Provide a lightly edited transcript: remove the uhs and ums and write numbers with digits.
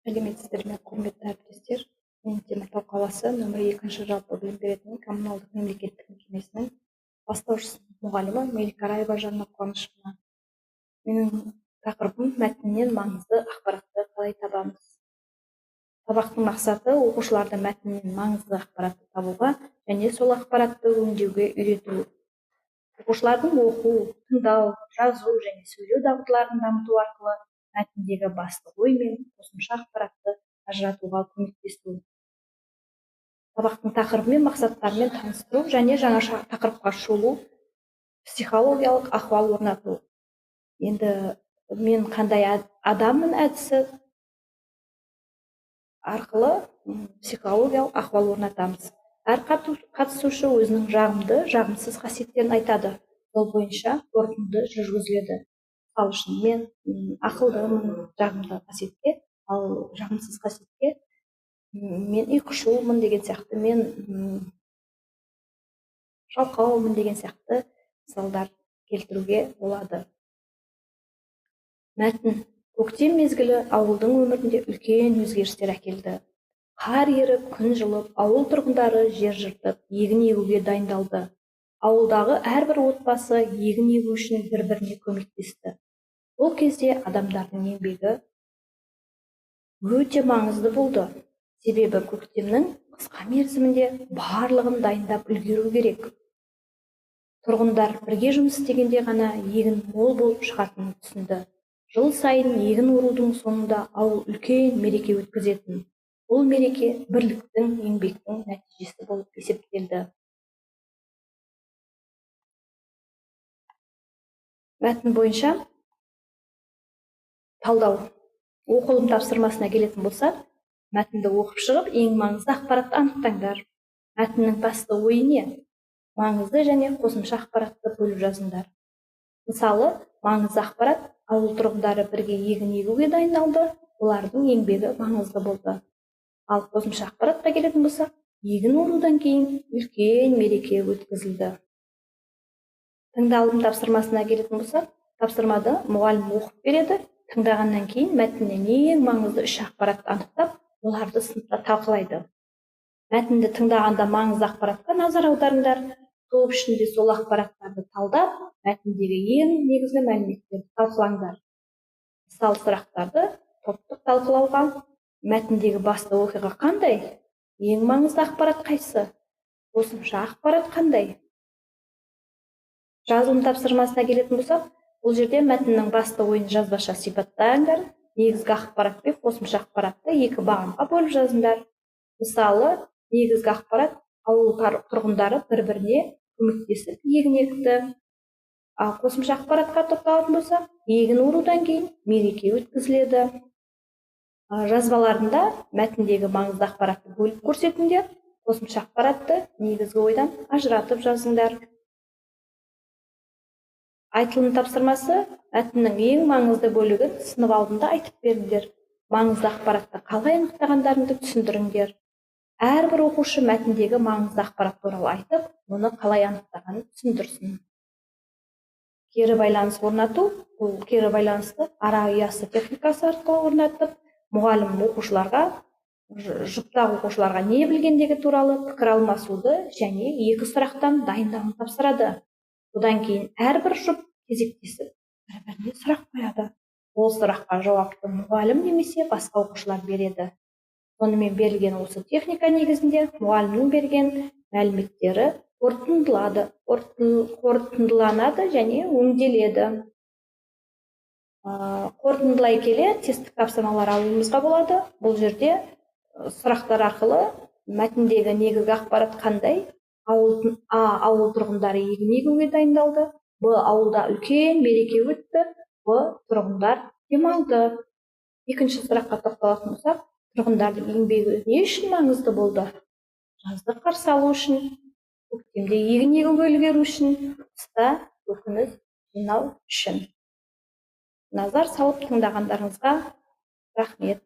Сәлеметсіздер ме, құрметті әріптестер. Мен Теміртау қаласы нөмір 2 жалпы білім беретін коммуналдық мемлекеттік мекемесінің бастауыш сынып мұғалімі Меликараева Жанна Қуанышевна. Менің тақырыбым мәтіннен маңызды ақпаратты қалай табамыз. Сабақтың мақсаты оқушыларды мәтіннен маңызды ақпаратты табуға және сол ақпаратты өңдеуге үйрету. Оқушылардың оқу, тыңдау, жазу және сөйлеу дағдыларын дамыту арқылы мәтіндегі басты ой мен қосымша ақпаратты ажыратуға көмектесу. Сабақтың тақырыбы мен мақсаттарымен таныстыру және жаңаша тақырыпқа шолу, психологиялық ахуал орнату. Енді мен қандай адаммын әдісі арқылы психологиялық ахуал орнатамыз. Әр қатысушы өзінің жағымды, жағымсыз қасиеттерін айтады. Сол бойынша қорытынды жүргізіледі. Мысалы үшін мен ақылдымын жағымды қасиетке, ал жағымсыз қасиетке мен ұйқышылмын деген сияқты, мен жалқаумын деген сияқты мысалдар келтіруге болады. Мәтін. Көктем мезгілі ауылдың өмірінде үлкен өзгерістер әкелді. Қар еріп, күн жылып, ауыл тұрғындары жер жыртып, егін егуге дайындалды. Ауылдағы әрбір отбасы егін егу үшін бір-біріне көмектесті. Ол кезде адамдардың еңбегі өте маңызды болды. Себебі көктемнің қысқа мерзімінде барлығын дайындап үлгеру керек. Тұрғындар бірге жұмыс істегенде ғана егін мол болып шығатынын түсінді. Жыл сайын егін орудың соңында ауыл үлкен мереке өткізетін. Бұл мереке бірліктің, еңбектің нәтижесі болып есептелді. Мәтін бойынша талдау. Оқылым тапсырмасына келетін болсақ, мәтінді оқып шығып, ең маңызды ақпаратты анықтаңдар. Мәтіннің басты ойы не? Маңызды және қосымша ақпаратты бөліп жазыңдар. Мысалы, маңызды ақпарат: ауыл тұрғындары бірге егін егуге дайындалды, олардың еңбегі маңызды болды. Ал қосымша ақпаратқа келетін болсақ, егін орудан кейін үлкен мереке өткізілді. Тыңдалым тапсырмасына келетін болсақ, тапсырмады мұғалім оқып береді. Тыңдағаннан кейін мәтіннен ең маңызды 3 ақпаратты анықтап, оларды сыныпта талқылайды. Мәтінді тыңдағанда маңызды ақпаратқа назар аударыңдар. Топ ішінде сол ақпараттарды талдап, мәтіндегі ең негізгі мәліметтерді талқылаңдар. Мысал сұрақтарды топтық талқылауға: мәтіндегі басты оқиға қандай? Ең маңызды ақпарат қайсы? Қосымша ақпарат қандай? Жазылым тапсырмасына келетін болсақ, бұл жерде мәтіннің басты ойын жазбаша сипаттаңдар. Негізгі ақпарат пен қосымша ақпаратты 2 бағанға бөліп жазыңдар. Мысалы, негізгі ақпарат: ауыл тұрғындары бір-біріне көмектесіп егін екті. Ал қосымша ақпаратқа тоқталатын болсақ, егін орудан кейін мереке өткізіледі. Жазбаларында мәтіндегі маңызды ақпаратты бөліп көрсетіңдер, қосымша ақпаратты негізгі ойдан ажыратып жазыңдар. Айтылым тапсырмасы: мәтіннің ең маңызды бөлігін сынып алдында айтып беріңдер. Маңызды ақпаратты қалай анықтағандарыңды түсіндіріңдер. Әрбір оқушы мәтіндегі маңызды ақпарат туралы айтып, оны қалай анықтағанын түсіндірсін. Кері байланыс орнату. Бұл кері байланысты ара ұясы техникасы арқылы орнатып, мұғалім жұптағы оқушыларға не білгендігі туралы пікір алмасуды және 2 сұрақтан дайындауын тапсырады. Одан кейін әрбір жұп кезектесіп бір-біріне сұрақ қояды. Ол сұраққа жауапты мұғалім немесе басқа оқушылар береді. Сонымен берілген осы техника негізінде мұғалімнің берген мәліметтері қорытындыланады және өңделеді. Қорытындылай келе тесттік тапсырмалар алуымызға болады. Бұл жерде сұрақтар арқылы мәтіндегі негізгі ақпарат қандай? Ауыл тұрғындары егін егуге дайындалды. Б. Ауылда үлкен мереке өтті. Б. Тұрғындар демалды. Екінші сұраққа тоқталатын болсақ, тұрғындардың еңбегі не үшін маңызды болды? Жазды қарсы алу үшін, көктемде егін егуге үлгеру үшін, қыста көкөніс жинау үшін. Назар салып тыңдағандарыңызға рахмет.